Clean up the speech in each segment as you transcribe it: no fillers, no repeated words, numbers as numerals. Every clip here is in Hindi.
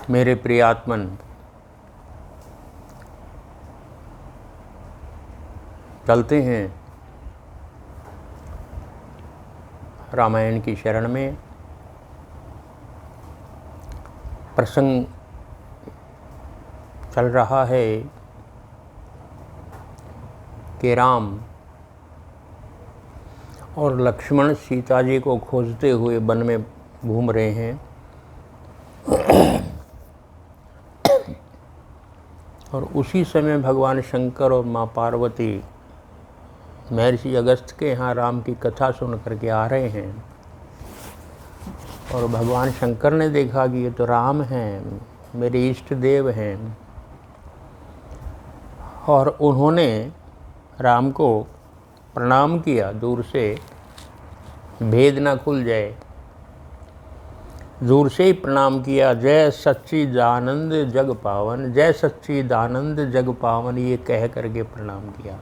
मेरे प्रियात्मन, चलते हैं रामायण की शरण में। प्रसंग चल रहा है कि राम और लक्ष्मण सीता जी को खोजते हुए वन में घूम रहे हैं और उसी समय भगवान शंकर और माँ पार्वती महर्षि अगस्त्य के यहाँ राम की कथा सुन करके आ रहे हैं। और भगवान शंकर ने देखा कि ये तो राम हैं, मेरे इष्ट देव हैं, और उन्होंने राम को प्रणाम किया। दूर से भेद ना खुल जाए, दूर से ही प्रणाम किया। जय सच्चिदानंद जग पावन, जय सच्चिदानंद जग पावन, ये कह करके प्रणाम किया।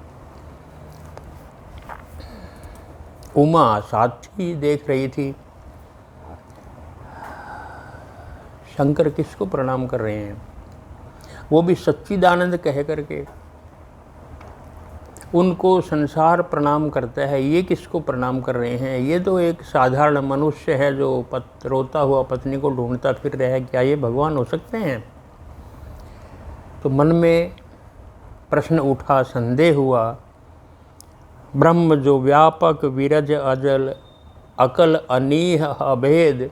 उमा साथी देख रही थी शंकर किसको प्रणाम कर रहे हैं, वो भी सच्चिदानंद कह करके। उनको संसार प्रणाम करता है, ये किसको प्रणाम कर रहे हैं? ये तो एक साधारण मनुष्य है जो रोता हुआ पत्नी को ढूंढता फिर रहा है, क्या ये भगवान हो सकते हैं? तो मन में प्रश्न उठा, संदेह हुआ। ब्रह्म जो व्यापक विरज अजल, अकल अनीह अभेद,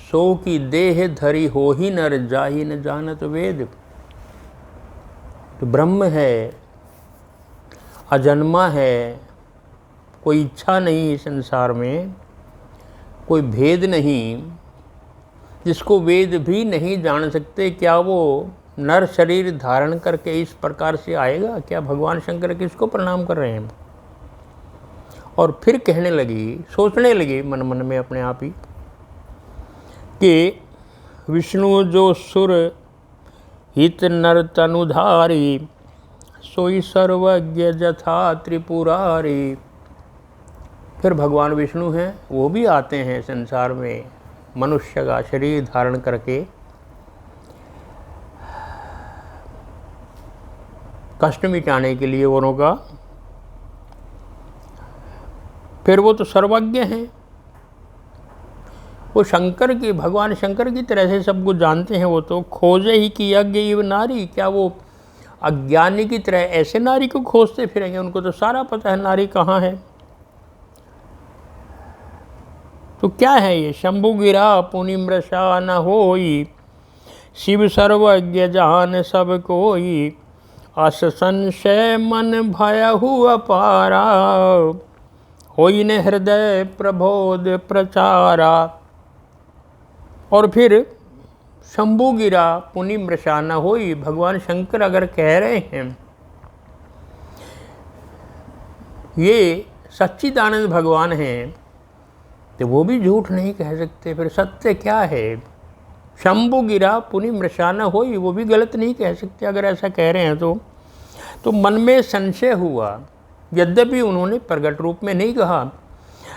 सो की देह धरी हो ही नर, जाहि न जानत वेद। तो ब्रह्म है, अजन्मा है, कोई इच्छा नहीं संसार में, कोई भेद नहीं, जिसको वेद भी नहीं जान सकते, क्या वो नर शरीर धारण करके इस प्रकार से आएगा? क्या भगवान शंकर किसको प्रणाम कर रहे हैं? और फिर कहने लगी, सोचने लगी मन मन में अपने आप ही कि विष्णु जो सुर हित नर तनुधारी, सोई सर्वज्ञ जथा त्रिपुरारी। फिर भगवान विष्णु हैं, वो भी आते हैं संसार में मनुष्य का शरीर धारण करके, कष्ट मिटाने के लिए औरों का। फिर वो तो सर्वज्ञ हैं, वो शंकर की, भगवान शंकर की तरह से सब कुछ जानते हैं। वो तो खोजे ही कि यज्ञ इव नारी, क्या वो अज्ञानी की तरह ऐसे नारी को खोजते फिरेंगे? उनको तो सारा पता है नारी कहाँ है। तो क्या है ये? शंभु गिरा पुनि मृषा न होई, शिव सर्वज्ञ जान सब कोई, अस संशय मन भयहु अपारा, होई ने हृदय प्रबोध प्रचारा। और फिर शंभु गिरा पुनि मृषा न होई, भगवान शंकर अगर कह रहे हैं ये सच्चिदानंद भगवान हैं, तो वो भी झूठ नहीं कह सकते। फिर सत्य क्या है? शंभु गिरा पुनि मृषा न होई, वो भी गलत नहीं कह सकते अगर ऐसा कह रहे हैं तो मन में संशय हुआ। यद्यपि उन्होंने प्रगट रूप में नहीं कहा,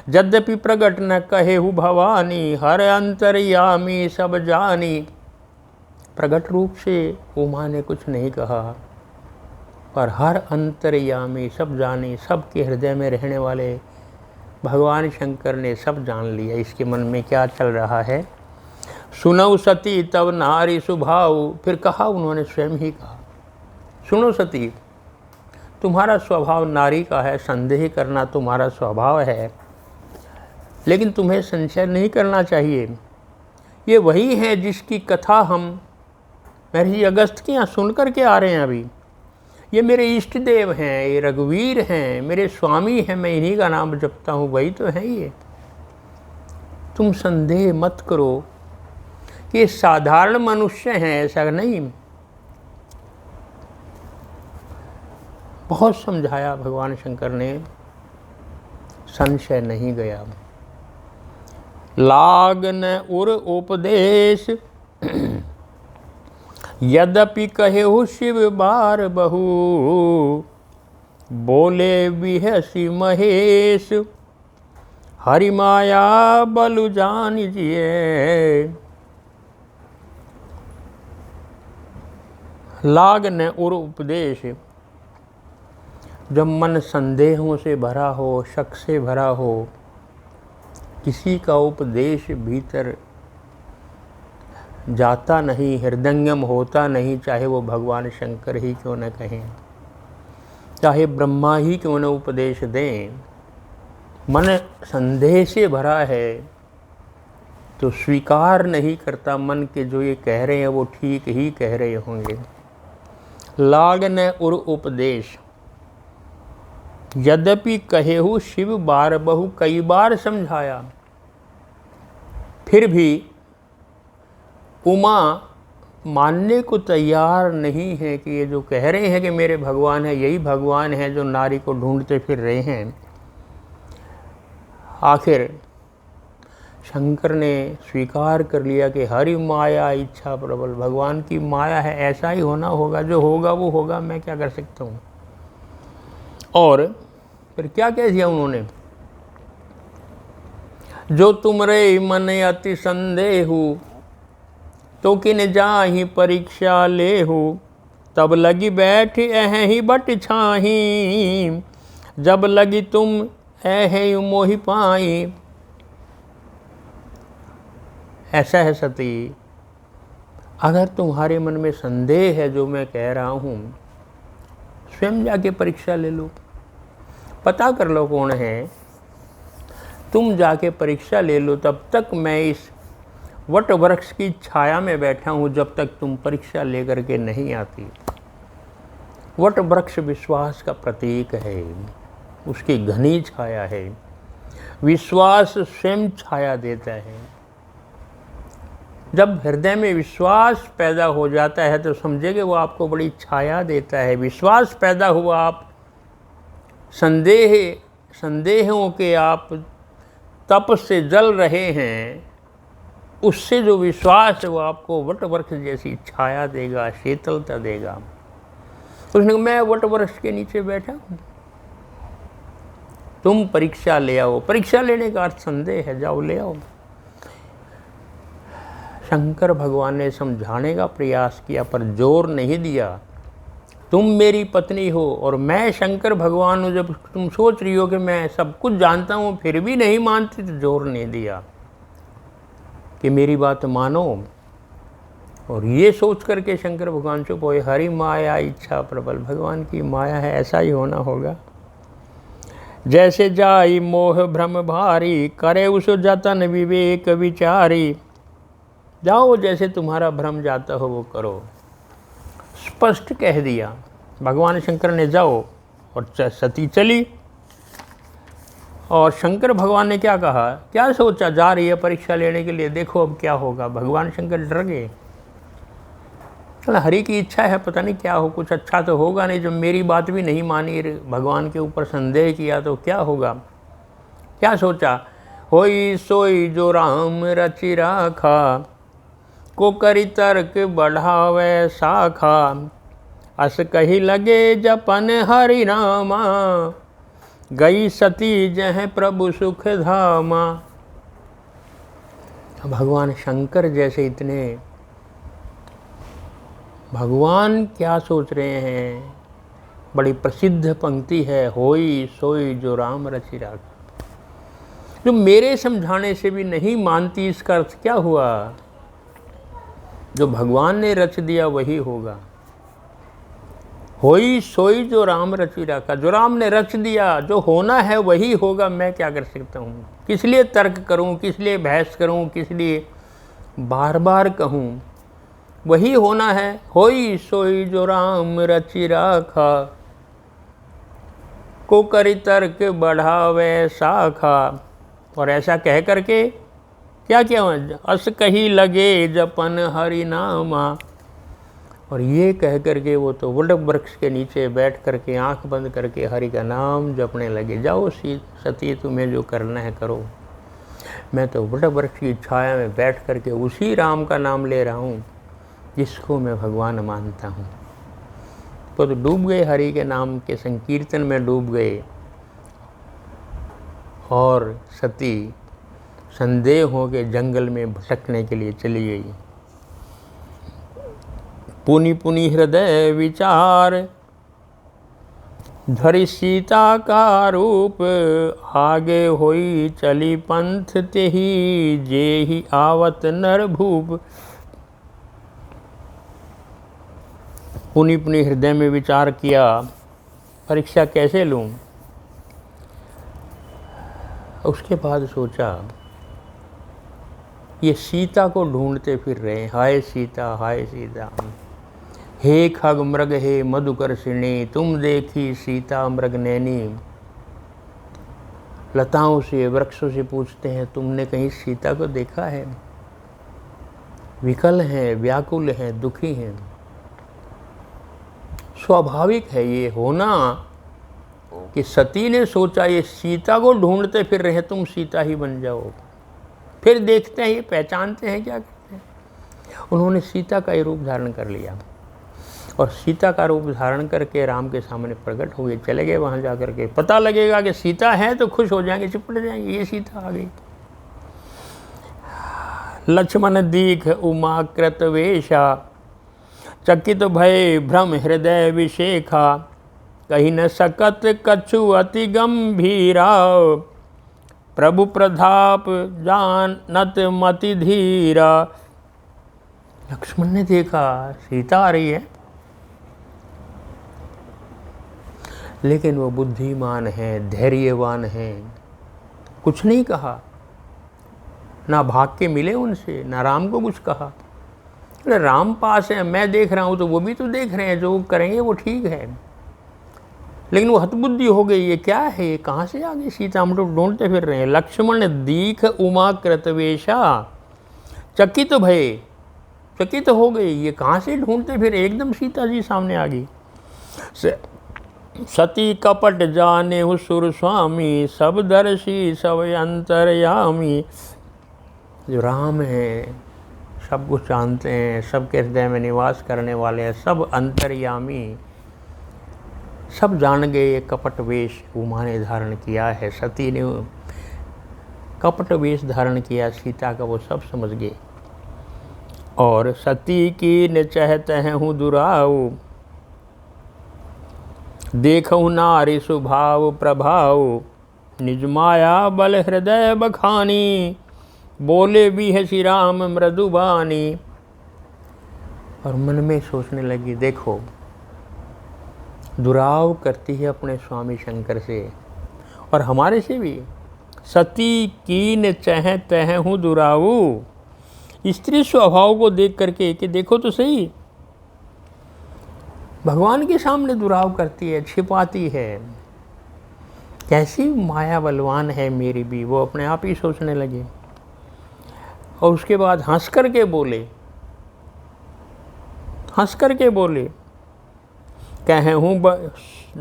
यद्यपि प्रगट न कहे हु भवानी, हर अंतर्यामी सब जानी। प्रगट रूप से उमा ने कुछ नहीं कहा, पर हर अंतर्यामी सब जानी, सबके हृदय में रहने वाले भगवान शंकर ने सब जान लिया इसके मन में क्या चल रहा है। सुनौ सती तब नारी स्वभाव, फिर कहा उन्होंने, स्वयं ही कहा, सुनो सती, तुम्हारा स्वभाव नारी का है, संदेह करना तुम्हारा स्वभाव है, लेकिन तुम्हें संशय नहीं करना चाहिए। ये वही है जिसकी कथा हम महर्षि अगस्त्य के यहाँ सुन करके आ रहे हैं अभी। ये मेरे इष्ट देव हैं, ये रघुवीर हैं, मेरे स्वामी हैं, मैं इन्हीं का नाम जपता हूँ, वही तो है ये। तुम संदेह मत करो कि साधारण मनुष्य हैं, ऐसा नहीं। बहुत समझाया भगवान शंकर ने, संशय नहीं गया। लागन उर उपदेश, यद्यपि कहेहु शिव बार बहु, बोले बिहसी महेश, हरि माया बलु जानिजिए। लाग न उर उपदेश, जब मन संदेहों से भरा हो, शक से भरा हो, किसी का उपदेश भीतर जाता नहीं, हृदयंगम होता नहीं, चाहे वो भगवान शंकर ही क्यों न कहें, चाहे ब्रह्मा ही क्यों न उपदेश दें, मन संदेह से भरा है तो स्वीकार नहीं करता मन के जो ये कह रहे हैं वो ठीक ही कह रहे होंगे। लाग न उर उपदेश, यद्यपि कहेहु शिव बार बहु, कई बार समझाया, फिर भी उमा मानने को तैयार नहीं है कि ये जो कह रहे हैं कि मेरे भगवान है, यही भगवान है जो नारी को ढूंढते फिर रहे हैं। आखिर शंकर ने स्वीकार कर लिया कि हरि माया इच्छा प्रबल, भगवान की माया है, ऐसा ही होना होगा, जो होगा वो होगा, मैं क्या कर सकता हूँ। और फिर क्या कह दिया उन्होंने, जो तुमरे मन अति संदेहु, तो किन जाहि परीक्षा लेहु, तब लगी बैठ अहि बट छाही, जब लगी तुम अहि मोहि पाई। ऐसा है सती, अगर तुम्हारे मन में संदेह है जो मैं कह रहा हूँ, स्वयं जाके परीक्षा ले लो, पता कर लो कौन है, तुम जाके परीक्षा ले लो। तब तक मैं इस वट वृक्ष की छाया में बैठा हूँ जब तक तुम परीक्षा लेकर के नहीं आती। वट वृक्ष विश्वास का प्रतीक है, उसकी घनी छाया है, विश्वास स्वयं छाया देता है। जब हृदय में विश्वास पैदा हो जाता है तो समझिए वो आपको बड़ी छाया देता है। विश्वास पैदा हुआ, आप संदेहों के आप तप से जल रहे हैं, उससे जो विश्वास है वो आपको वट वृक्ष जैसी छाया देगा, शीतलता देगा। उसने कहा मैं वट वृक्ष के नीचे बैठा हूँ, तुम परीक्षा ले आओ। परीक्षा लेने का अर्थ संदेह है, जाओ ले आओ। शंकर भगवान ने समझाने का प्रयास किया पर जोर नहीं दिया। तुम मेरी पत्नी हो और मैं शंकर भगवान हूँ, जब तुम सोच रही हो कि मैं सब कुछ जानता हूँ फिर भी नहीं मानती, तो जोर नहीं दिया कि मेरी बात मानो। और ये सोच करके शंकर भगवान चुप हुए। हरि माया इच्छा प्रबल, भगवान की माया है, ऐसा ही होना होगा। जैसे जाई मोह भ्रम भारी, करे उस जतन विवेक विचारी। जाओ, जैसे तुम्हारा भ्रम जाता हो वो करो। स्पष्ट कह दिया भगवान शंकर ने, जाओ। और सती चली। और शंकर भगवान ने क्या कहा, क्या सोचा, जा रही है परीक्षा लेने के लिए, देखो अब क्या होगा। भगवान शंकर डर गए। चलो हरि की इच्छा है, पता नहीं क्या हो, कुछ अच्छा तो होगा नहीं। जब मेरी बात भी नहीं मानी, भगवान के ऊपर संदेह किया, तो क्या होगा। क्या सोचा, होई सोई जो राम रचि राखा, को करी तर्क बढ़ावे शाखा। अस कही लगे जपन हरि नामा, गई सती जह प्रभु सुख धामा। भगवान शंकर जैसे इतने, भगवान क्या सोच रहे हैं। बड़ी प्रसिद्ध पंक्ति है, होई सोई जो राम रचि राखा। जो मेरे समझाने से भी नहीं मानती, इसका अर्थ क्या हुआ, जो भगवान ने रच दिया वही होगा। होई सोई जो राम रचि राखा, जो राम ने रच दिया, जो होना है वही होगा। मैं क्या कर सकता हूँ, किस लिए तर्क करूँ, किस लिए बहस करूँ, किस लिए बार बार कहूँ, वही होना है। होई सोई जो राम रचि राखा, को करी तर्क बढ़ावे शाखा। और ऐसा कह करके क्या क्या, अस कही लगे जपन हरि नामा। और ये कह करके वो तो वट वृक्ष के नीचे बैठ करके आंख बंद करके हरि का नाम जपने लगे। जाओ सती, तुम्हें जो करना है करो, मैं तो वट वृक्ष की छाया में बैठ करके उसी राम का नाम ले रहा हूँ जिसको मैं भगवान मानता हूँ। तो डूब गए, हरि के नाम के संकीर्तन में डूब गए। और सती संदेहों के जंगल में भटकने के लिए चली गई। पुनि पुनि हृदय विचार, धरि सीता का रूप, आगे होई चली पंथ तेहि, जेहि आवत नर भूप। पुनि पुनि हृदय में विचार किया, परीक्षा कैसे लूं। उसके बाद सोचा, ये सीता को ढूंढते फिर रहे, हाय सीता हाय सीता। हे खग मृग हे मधुकर्षिणी, तुम देखी सीता मृग नैनी। लताओं से वृक्षों से पूछते हैं, तुमने कहीं सीता को देखा है। विकल हैं, व्याकुल हैं, दुखी हैं। स्वाभाविक है ये होना कि सती ने सोचा ये सीता को ढूंढते फिर रहे, तुम सीता ही बन जाओ। फिर देखते हैं ये पहचानते हैं क्या करते हैं। उन्होंने सीता का ही रूप धारण कर लिया और सीता का रूप धारण करके राम के सामने प्रकट हुए। चले गए वहाँ जा कर के, पता लगेगा कि सीता है तो खुश हो जाएंगे, चिपट जाएंगे, ये सीता आ गई। लक्ष्मण दीख उमा कृत वेशा, चकित भय भ्रम हृदय विशेखा। कही न सकत कछु अति गंभीरा, प्रभु प्रताप जानत मति धीरा। लक्ष्मण ने देखा सीता आ रही है, लेकिन वो बुद्धिमान है, धैर्यवान है, कुछ नहीं कहा, ना भाग के मिले उनसे, ना राम को कुछ कहा। अरे राम पास है, मैं देख रहा हूँ तो वो भी तो देख रहे हैं, जो करेंगे वो ठीक है। लेकिन वो हतबुद्धि हो गई, ये क्या है, ये कहाँ से आ गई सीता, हम लोग ढूंढते फिर रहे हैं। लक्ष्मण दीख उमा कृतवेशा, चकित भय, चकित हो गई, ये कहाँ से ढूंढते फिर, एकदम सीता जी सामने आ गई। सती कपट जाने सुर स्वामी, सब दर्शी सब अंतर्यामी। जो राम है सब कुछ जानते हैं, सबके हृदय में निवास करने वाले हैं, सब अंतर्यामी, सब जान गए। ये कपट वेश उमा ने धारण किया है, सती ने कपट वेश धारण किया सीता का, वो सब समझ गए। और सती की न चाहते हैं हूँ दुराऊ, देखूँ नारी स्वभाव प्रभाव। निज माया बल हृदय बखानी, बोले भी है श्री राम मृदुबानी। और मन में सोचने लगी, देखो दुराव करती है अपने स्वामी शंकर से और हमारे से भी। सती कीन चह तह हूँ दुराऊ, स्त्री स्वभाव को देख करके कि देखो तो सही, भगवान के सामने दुराव करती है, छिपाती है, कैसी माया बलवान है मेरी भी, वो अपने आप ही सोचने लगे। और उसके बाद हंस करके बोले, हंस करके बोले, कहूँ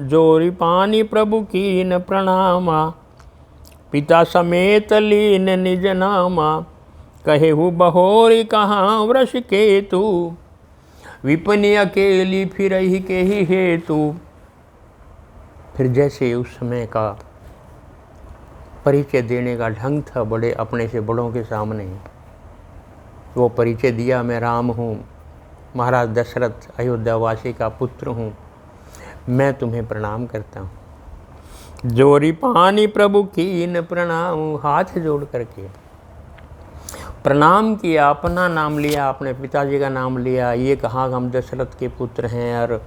जोरी पानी प्रभु कीन प्रणामा, पिता समेत लीन निज नामा। कहेहु बहोरी कहाँ वृष केतु, विपनि अकेली फिर ही के ही हेतु। फिर जैसे उस समय का परिचय देने का ढंग था, बड़े अपने से बड़ों के सामने वो परिचय दिया, मैं राम हूँ, महाराज दशरथ अयोध्यावासी का पुत्र हूँ, मैं तुम्हें प्रणाम करता हूँ। जोरी पानी प्रभु कीन प्रणाम, हाथ जोड़ करके प्रणाम किया, अपना नाम लिया, अपने पिताजी का नाम लिया, ये कहा हम दशरथ के पुत्र हैं और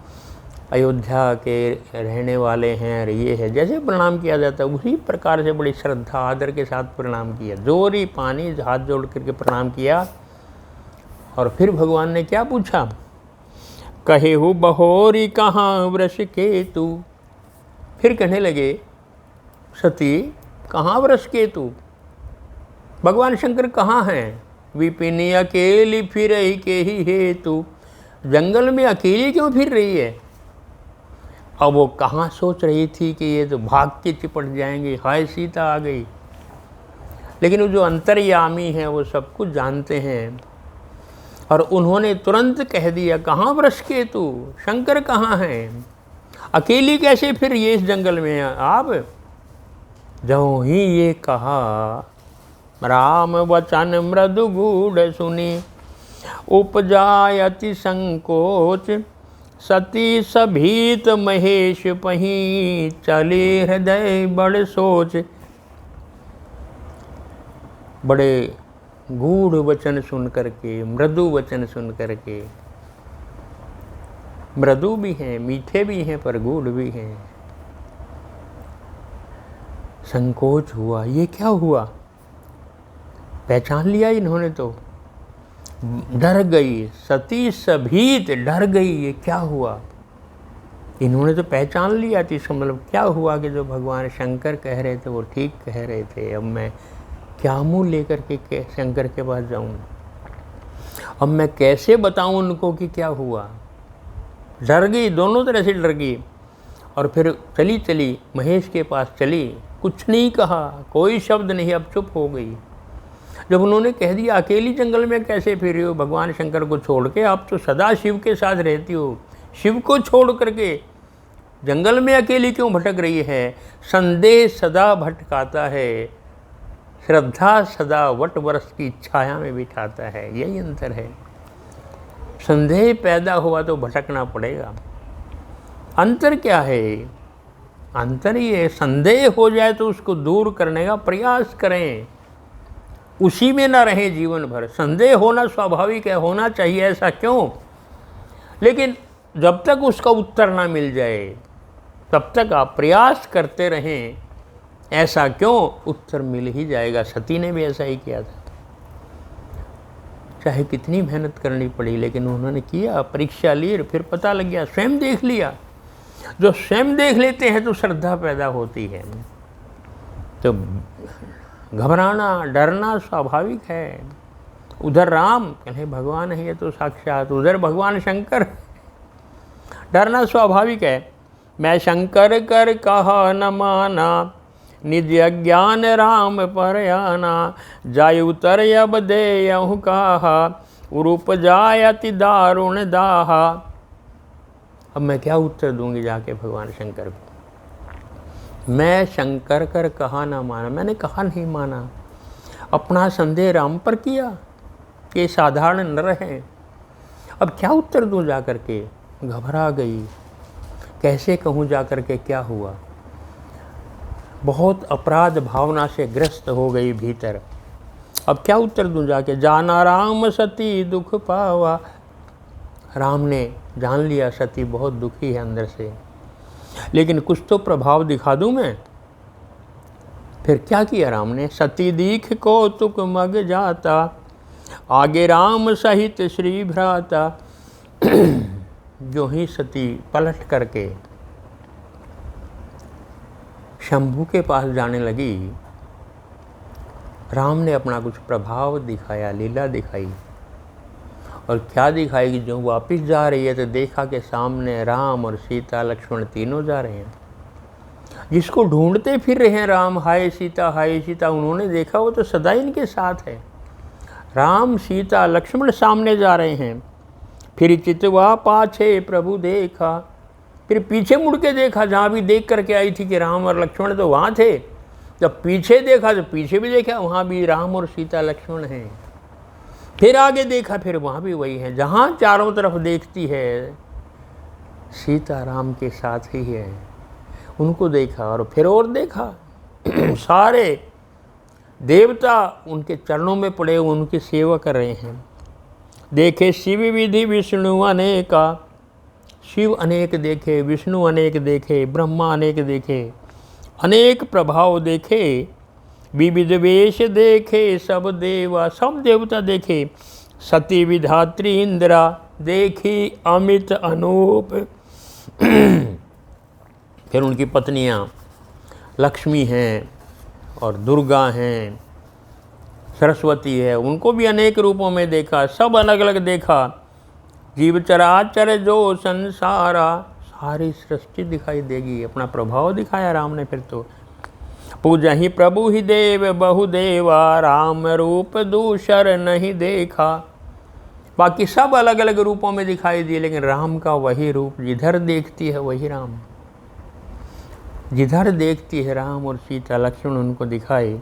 अयोध्या के रहने वाले हैं और ये है, जैसे प्रणाम किया जाता है उसी प्रकार से बड़ी श्रद्धा आदर के साथ प्रणाम किया। जोरी पानी, हाथ जोड़ करके प्रणाम किया। और फिर भगवान ने क्या पूछा, कहेहु बहोरी कहाँ वृष केतु। फिर कहने लगे, सती कहाँ वृष केतु, भगवान शंकर कहाँ हैं। विपिनी अकेली फिर ही के ही हेतु, जंगल में अकेली क्यों फिर रही है। अब वो कहाँ सोच रही थी कि ये तो भाग के चिपट जाएंगे, हाय सीता आ गई। लेकिन वो जो अंतर्यामी हैं वो सब कुछ जानते हैं और उन्होंने तुरंत कह दिया, कहाँ वृष केतु, शंकर कहाँ हैं, अकेली कैसे फिर ये इस जंगल में आप। जो ही ये कहा, राम वचन मृदु गूढ़ सुनी, उपजाय अति संकोच, सती सभीत महेश पहीं, चले हृदय बड़ सोच। बड़े गूढ़ वचन सुन करके, मृदु वचन सुन करके, मृदु भी हैं, मीठे भी हैं, पर गूढ़ भी हैं, संकोच हुआ। ये क्या हुआ? पहचान लिया इन्होंने तो, डर गई। सती सभीत, डर गई, ये क्या हुआ? इन्होंने तो पहचान लिया थी। इसका मतलब क्या हुआ कि जो भगवान शंकर कह रहे थे वो ठीक कह रहे थे। अब मैं क्या मुँह लेकर के शंकर के पास जाऊँ? अब मैं कैसे बताऊँ उनको कि क्या हुआ? डर गई, दोनों तरह से डर गई। और फिर चली चली महेश के पास चली, कुछ नहीं कहा, कोई शब्द नहीं, अब चुप हो गई। जब उन्होंने कह दिया अकेली जंगल में कैसे फिर रही हो भगवान शंकर को छोड़ के, आप तो सदा शिव के साथ रहती हो, शिव को छोड़ करके जंगल में अकेली क्यों भटक रही है? संदेह सदा भटकाता है, श्रद्धा सदा वट वृक्ष की छाया में बिठाता है। यही अंतर है। संदेह पैदा हुआ तो भटकना पड़ेगा। अंतर क्या है? अंतर ये, संदेह हो जाए तो उसको दूर करने का प्रयास करें, उसी में ना रहें जीवन भर। संदेह होना स्वाभाविक है, होना चाहिए, ऐसा क्यों? लेकिन जब तक उसका उत्तर ना मिल जाए तब तक आप प्रयास करते रहें। ऐसा क्यों? उत्तर मिल ही जाएगा। सती ने भी ऐसा ही किया था, चाहे कितनी मेहनत करनी पड़ी, लेकिन उन्होंने किया, परीक्षा ली, फिर पता लग गया, स्वयं देख लिया। जो स्वयं देख लेते हैं तो श्रद्धा पैदा होती है। तो घबराना, डरना स्वाभाविक है। उधर राम कहे भगवान है ये तो साक्षात, उधर भगवान शंकर, डरना स्वाभाविक है। मैं शंकर कर कहा न माना, निज अज्ञान राम पर आना, जाय उतर अब दे यहु कहा, रूप जाय अति दारुण दाहा। अब मैं क्या उत्तर दूंगी जाके भगवान शंकर को? मैं शंकर कर कहा ना माना, मैंने कहा नहीं माना, अपना संदेह राम पर किया कि साधारण नर हैं। अब क्या उत्तर दूं जा करके? घबरा गई, कैसे कहूँ जा करके क्या हुआ? बहुत अपराध भावना से ग्रस्त हो गई भीतर। अब क्या उत्तर दूं जाके? जाना राम सती दुख पावा। राम ने जान लिया सती बहुत दुखी है अंदर से, लेकिन कुछ तो प्रभाव दिखा दूं मैं। फिर क्या किया राम ने? सती दीख कौतुक मग जाता, आगे राम सहित श्री भ्राता। जो ही सती पलट करके शंभू के पास जाने लगी, राम ने अपना कुछ प्रभाव दिखाया, लीला दिखाई। और क्या दिखाई कि जो वापस जा रही है तो देखा कि सामने राम और सीता लक्ष्मण तीनों जा रहे हैं। जिसको ढूंढते फिर रहे हैं राम, हाय सीता, उन्होंने देखा वो तो सदा इनके साथ है। राम सीता लक्ष्मण सामने जा रहे हैं। फिर चितवा पाछे प्रभु देखा, फिर पीछे मुड़ के देखा, जहाँ भी देख करके आई थी कि राम और लक्ष्मण तो वहाँ थे। जब पीछे देखा तो पीछे भी देखा, वहाँ भी राम और सीता लक्ष्मण हैं। फिर आगे देखा, फिर वहाँ भी वही है। जहाँ चारों तरफ देखती है सीता राम के साथ ही है। उनको देखा और फिर और देखा, सारे देवता उनके चरणों में पड़े, उनकी सेवा कर रहे हैं। देखे शिव विधि विष्णु अनेका, शिव अनेक देखे, विष्णु अनेक देखे, ब्रह्मा अनेक देखे, अनेक प्रभाव देखे, विविध वेश देखे, सब देवा, सब देवता देखे। सती विधात्री इंदिरा देखी अमित अनूप। फिर उनकी पत्नियां लक्ष्मी हैं और दुर्गा हैं, सरस्वती है, उनको भी अनेक रूपों में देखा, सब अलग अलग देखा। जीव चराचर जो संसारा, सारी सृष्टि दिखाई देगी। अपना प्रभाव दिखाया राम ने। फिर तो पूजा ही प्रभु ही देव बहुदेवा, राम रूप दूसर नहीं देखा। बाकी सब अलग अलग रूपों में दिखाई दिए, लेकिन राम का वही रूप, जिधर देखती है वही राम, जिधर देखती है राम और सीता लक्ष्मण उनको दिखाई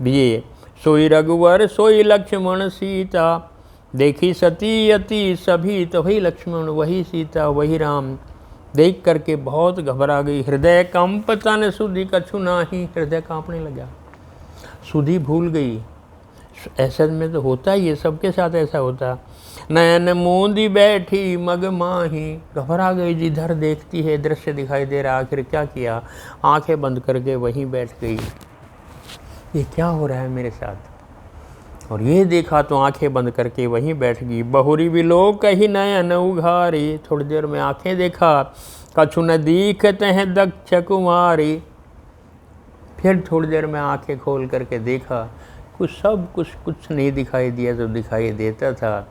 दिए। सोई रघुवर सोई लक्ष्मण सीता, देखी सती अति सभी, तो वही लक्ष्मण, वही सीता, वही राम। देख करके बहुत घबरा गई। हृदय कंप तन सुधि कछु नाही, हृदय कांपने लगा, सुधि भूल गई। ऐसे में तो होता ही है, सबके साथ ऐसा होता। नयन मूंदी बैठी मग माही, घबरा गई, जिधर देखती है दृश्य दिखाई दे रहा, आखिर क्या किया, आंखें बंद करके वहीं बैठ गई। ये क्या हो रहा है मेरे साथ? और ये देखा तो आंखें बंद करके वहीं बैठ गई। बहुरी विलोक ही नयन उघारी, थोड़ी देर में आंखें देखा, कछु न दीखते हैं दक्ष कुमारी। फिर थोड़ी देर में आंखें खोल करके देखा, कुछ नहीं दिखाई दिया जो दिखाई देता था।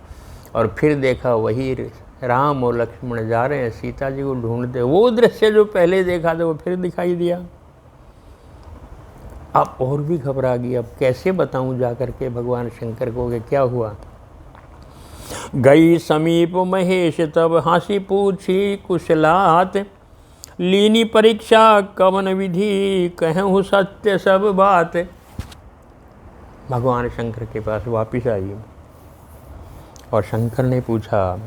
और फिर देखा वही राम और लक्ष्मण जा रहे हैं सीता जी को ढूंढते। वो दृश्य जो पहले देखा था वो फिर दिखाई दिया। अब और भी घबरा गई, अब कैसे बताऊं जा करके भगवान शंकर को कि क्या हुआ। गई समीप महेश तब हंसी पूछी कुशलात, लीनी परीक्षा कवन विधि कहूँ सत्य सब बात। भगवान शंकर के पास वापिस आई और शंकर ने पूछा,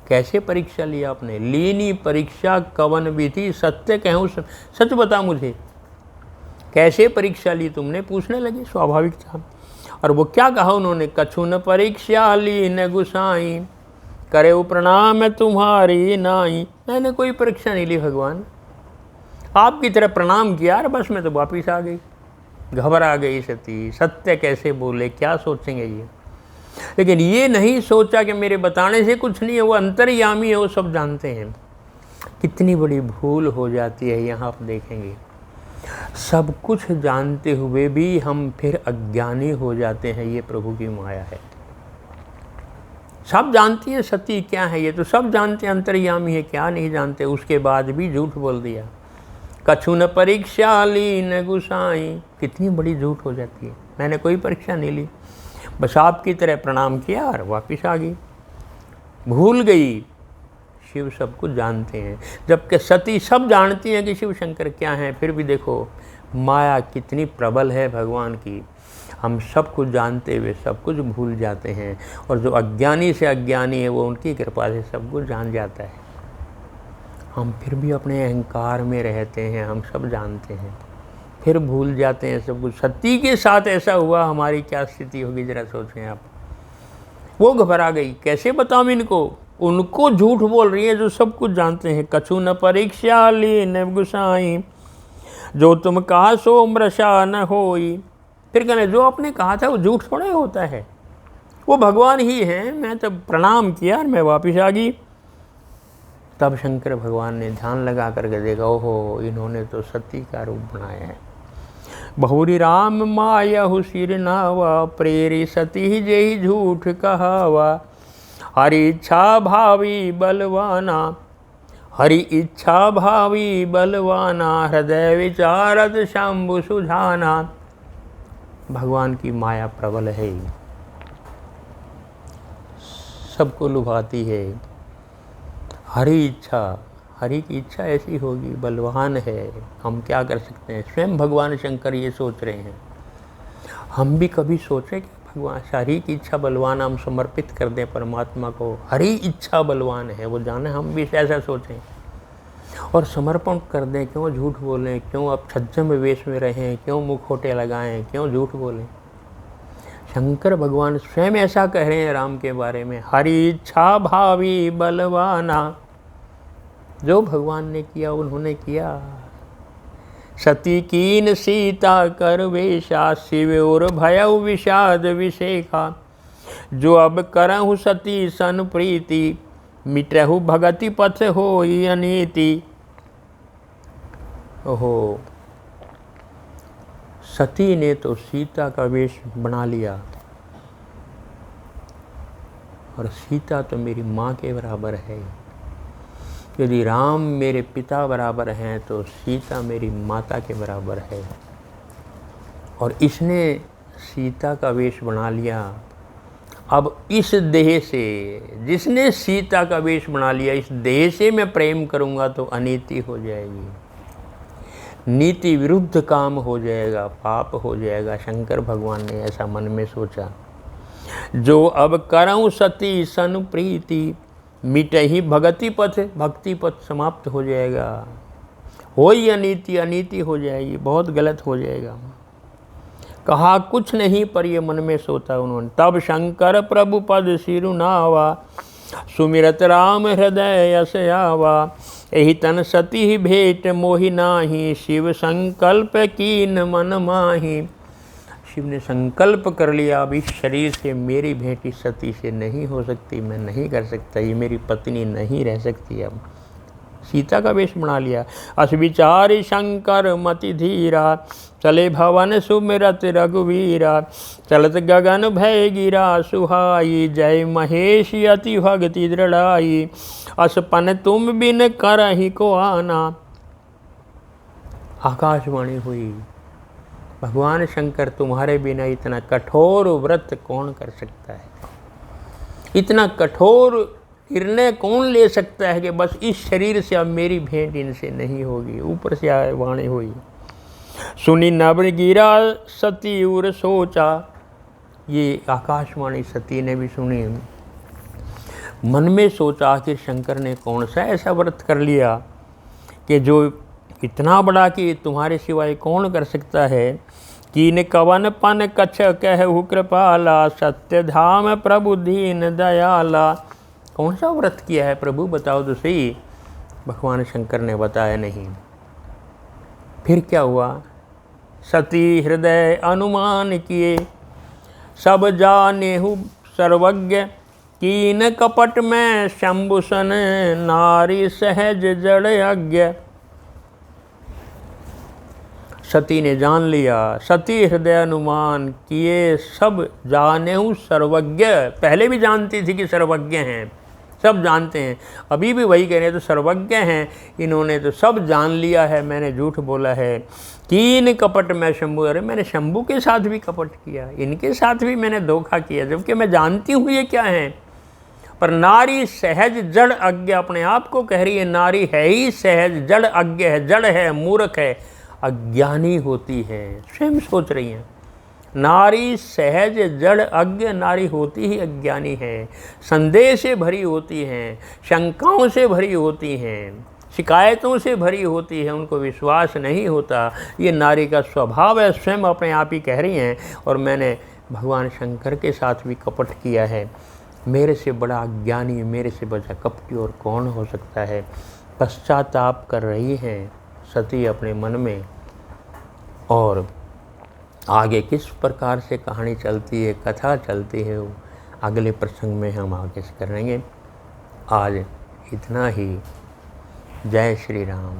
कैसे परीक्षा लिया आपने? लीनी परीक्षा कवन विधि सत्य कहूँ, सच बता मुझे, कैसे परीक्षा ली तुमने? पूछने लगे, स्वाभाविक था। और वो क्या कहा उन्होंने? कछु न परीक्षा ली न गुसाई, करे प्रणाम तुम्हारी नाई। मैंने कोई परीक्षा नहीं ली भगवान, आपकी तरह प्रणाम किया और बस मैं तो वापिस आ गई। घबरा गई सती, सत्य कैसे बोले, क्या सोचेंगे ये। लेकिन ये नहीं सोचा कि मेरे बताने से कुछ नहीं है, वो अंतर्यामी है, वो सब जानते हैं। कितनी बड़ी भूल हो जाती है यहाँ आप देखेंगे। सब कुछ जानते हुए भी हम फिर अज्ञानी हो जाते हैं, ये प्रभु की माया है। सब जानती है सती क्या है, ये तो सब जानते हैं अंतर्यामी है, क्या नहीं जानते, उसके बाद भी झूठ बोल दिया। कछु न परीक्षा ली न गुसाई, कितनी बड़ी झूठ हो जाती है। मैंने कोई परीक्षा नहीं ली, बस आपकी तरह प्रणाम किया और वापिस आ गई। भूल गई, शिव सब कुछ जानते हैं, जबकि सती सब जानती हैं कि शिव शंकर क्या हैं। फिर भी देखो माया कितनी प्रबल है भगवान की। हम सब कुछ जानते हुए सब कुछ भूल जाते हैं, और जो अज्ञानी से अज्ञानी है वो उनकी कृपा से सब कुछ जान जाता है। हम फिर भी अपने अहंकार में रहते हैं, हम सब जानते हैं, फिर भूल जाते हैं सब कुछ। सती के साथ ऐसा हुआ, हमारी क्या स्थिति होगी जरा सोचें आप। वो घबरा गई, कैसे बताऊं इनको, उनको झूठ बोल रही है जो सब कुछ जानते हैं। कछु न परीक्षा ली न गुसाई, जो तुम कहा सो मृषा न होई। फिर कहने जो आपने कहा था वो झूठ थोड़ा होता है, वो भगवान ही हैं। मैं तब प्रणाम किया और मैं वापिस आ गई। तब शंकर भगवान ने ध्यान लगा करके देखा, ओहो इन्होंने तो सती का रूप बनाया है। बहुरी राम माया सिर नावा, प्रेरी सती जेहि झूठ कहावा। हरि इच्छा भावी बलवाना, हरि इच्छा भावी बलवाना, हृदय विचारत शंभु सुझाना। भगवान की माया प्रबल है, सबको लुभाती है। हरि इच्छा, हरि की इच्छा ऐसी होगी, बलवान है, हम क्या कर सकते हैं। स्वयं भगवान शंकर ये सोच रहे हैं। हम भी कभी सोचें कि भगवान हरि की इच्छा बलवान हम समर्पित कर दें परमात्मा को। हरि इच्छा बलवान है, वो जाने, हम भी ऐसा सोचें और समर्पण कर दें। क्यों झूठ बोलें, क्यों अब छज्जम वेश में रहें, क्यों मुखौटे लगाएं, क्यों झूठ बोलें। शंकर भगवान स्वयं ऐसा कह रहे हैं राम के बारे में, हरि इच्छा भावी बलवाना। जो भगवान ने किया उन्होंने किया। सती कीन सीता कर वेशा, शिव और भयउ विषाद विशेखा। जो अब करहु सती सन प्रीति, मिटहु भगति पथ होई अनीति। ओहो, सती ने तो सीता का वेश बना लिया, और सीता तो मेरी माँ के बराबर है। यदि राम मेरे पिता बराबर हैं तो सीता मेरी माता के बराबर है। और इसने सीता का वेश बना लिया। अब इस देह से, जिसने सीता का वेश बना लिया, इस देह से मैं प्रेम करूँगा तो अनीति हो जाएगी, नीति विरुद्ध काम हो जाएगा, पाप हो जाएगा। शंकर भगवान ने ऐसा मन में सोचा। जो अब करऊँ सती सन प्रीति, मिटे ही भगति पथ, भक्ति पथ समाप्त हो जाएगा। हो ही अनीति, अनीति हो जाएगी, बहुत गलत हो जाएगा। कहा कुछ नहीं पर ये मन में सोता उन्होंने। तब शंकर प्रभु पद सिरुनावा, सुमिरत राम हृदय यस आवा। यही तन सती ही भेंट मोहि नाही, शिव संकल्प कीन मन माही। शिव ने संकल्प कर लिया, अब इस शरीर से मेरी भेंट इस सती से नहीं हो सकती, मैं नहीं कर सकता, ये मेरी पत्नी नहीं रह सकती। अब सीता का वेश बना लिया। अस विचारि शंकर मति धीरा, चले भवन सुमिरत रघुवीरा। चलत गगन भय गिरा सुहाई, जय महेश अति भगति दृढ़ाई। असपन तुम बिन करहि को आना। आकाशवाणी हुई, भगवान शंकर तुम्हारे बिना इतना कठोर व्रत कौन कर सकता है, इतना कठोर निर्णय कौन ले सकता है कि बस इस शरीर से अब मेरी भेंट इनसे नहीं होगी। ऊपर से वाणी हुई, सुनी नभ गिरा सती उर सोचा। ये आकाशवाणी सती ने भी सुनी, मन में सोचा कि शंकर ने कौन सा ऐसा व्रत कर लिया कि जो इतना बड़ा कि तुम्हारे सिवाय कौन कर सकता है। कीन कवन पन कछ कहु कृपाला, सत्य धाम प्रभु दीन दयाला। कौन सा व्रत किया है प्रभु, बताओ तो सही। भगवान शंकर ने बताया नहीं। फिर क्या हुआ, सती हृदय अनुमान किए, सब जानेहु सर्वज्ञ। कीन कपट में शंभुसन, नारी सहज जड़ अज्ञ। सती ने जान लिया, सती हृदय अनुमान किए, सब जानेहु सर्वज्ञ। पहले भी जानती थी कि सर्वज्ञ हैं, सब जानते हैं, अभी भी वही कह रहे हैं, तो सर्वज्ञ हैं, इन्होंने तो सब जान लिया है, मैंने झूठ बोला है। कीन कपट में शंभु, अरे मैंने शंभु के साथ भी कपट किया, इनके साथ भी मैंने धोखा किया, जबकि मैं जानती हूँ ये क्या है। पर नारी सहज जड़ अज्ञ, अपने आप को कह रही है नारी है ही सहज, जड़ अज्ञ है, जड़ है, मूर्ख है, अज्ञानी होती है, स्वयं सोच रही हैं। नारी सहज जड़ अज्ञ, नारी होती ही अज्ञानी है, संदेह से भरी होती हैं, शंकाओं से भरी होती हैं, शिकायतों से भरी होती है, उनको विश्वास नहीं होता। ये नारी का स्वभाव है, स्वयं अपने आप ही कह रही हैं। और मैंने भगवान शंकर के साथ भी कपट किया है, मेरे से बड़ा अज्ञानी, मेरे से बड़ा कपटी और कौन हो सकता है। पश्चाताप कर रही हैं सती अपने मन में। और आगे किस प्रकार से कहानी चलती है, कथा चलती है, वो अगले प्रसंग में हम आगे करेंगे। आज इतना ही। जय श्री राम।